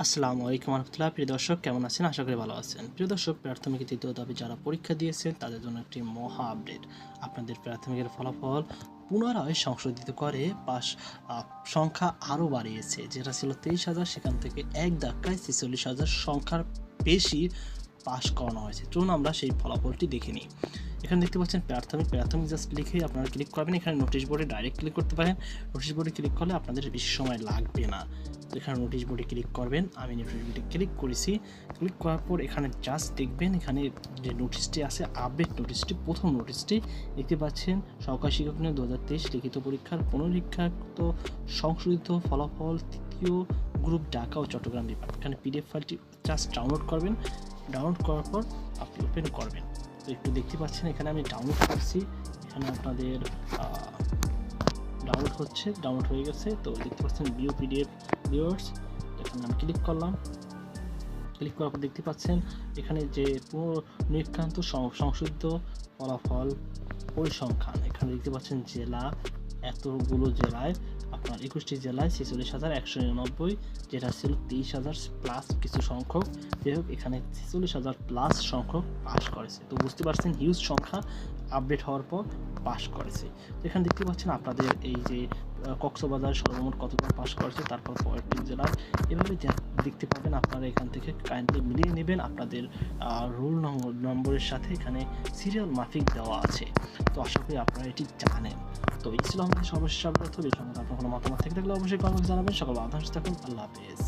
আসসালামু আলাইকুম রহমতুল্লাহ। প্রিয় দর্শক, কেমন আছেন? আশা করি ভালো আছেন। প্রিয় দর্শক, প্রাথমিক তৃতীয় ধাপে যারা পরীক্ষা দিয়েছেন তাদের জন্য একটি মহা আপডেট। আপনাদের প্রাথমিকের ফলাফল পুনরায় সংশোধিত করে পাস সংখ্যা আরও বাড়িয়েছে। যেটা ছিল 23,000, সেখান থেকে এক ধাক্কায় 46,000 সংখ্যার বেশি পাস করানো হয়েছে। চলুন আমরা সেই ফলাফলটি দেখে নিই। এখানে দেখতে পাচ্ছেন প্রাথমিক জাস্ট লিখে আপনারা ক্লিক করবেন। এখানে নোটিশ বোর্ডে ডাইরেক্ট ক্লিক করতে পারেন। নোটিশ বোর্ডে ক্লিক করলে আপনাদের বেশি সময় লাগবে না। তো এখানে নোটিশ বোর্ডে ক্লিক করবেন। আমি নোটিশ বোর্ডে ক্লিক করেছি। ক্লিক করার পর এখানে জাস্ট দেখবেন, এখানে যে নোটিশটি আছে আপডেট নোটিশটি, প্রথম নোটিশটি দেখতে পাচ্ছেন, সহকারী শিক্ষক নিয়োগ 2023 লিখিত পরীক্ষার পুনরীক্ষাকৃত সংশোধিত ফলাফল তৃতীয় গ্রুপ ঢাকা ও চট্টগ্রাম বিভাগ। এখানে পিডিএফ ফাইলটি জাস্ট ডাউনলোড করবেন। ডাউনলোড করার পর আপনি ওপেন করবেন। তো একটু দেখতে পাচ্ছেন এখানে আমি ডাউনলোড করছি। এখানে আপনাদের ডাউনলোড হচ্ছে, ডাউনলোড হয়ে গেছে। তো দেখতে পাচ্ছেন ভিউ পিডিএফ ভিউয়ার্স, এখানে আমি ক্লিক করলাম। ক্লিক করার পর দেখতে পাচ্ছেন এখানে যে পুনরীক্ষান্ত সংশোধিত ফলাফল পরিসংখ্যান। এখানে দেখতে পাচ্ছেন জেলা, এতগুলো জেলায় আপনার 21টি জেলায় 46,199, যেটা ছিল 23,000 প্লাস কিছু সংখ্যক। যাই হোক, এখানে 46,000 প্লাস সংখ্যক পাস করেছে। তো বুঝতে পারছেন হিউজ সংখ্যা আপডেট হওয়ার পর পাস করেছে। তো এখানে দেখতে পাচ্ছেন আপনাদের এই যে কক্সবাজার সর্বমোট কতজন পাস করেছে, তারপর পরেরটি জেলার, এভাবে দেখতে পাবেন। আপনারা এখান থেকে কাইন্ডলি মিলিয়ে নেবেন আপনাদের রোল নম্বরের সাথে। এখানে সিরিয়াল মাফিক দেওয়া আছে। তো আশা করি আপনারা এটি জানেন। তো এই ছিল আমাদের সর্বশেষ আপডেট। এই সম্বন্ধে আপনার কোনো মতামত থেকে থাকলে অবশ্যই কমেন্টে জানাবেন। সকল বাধা থাকুন। আল্লাহ হাফেজ।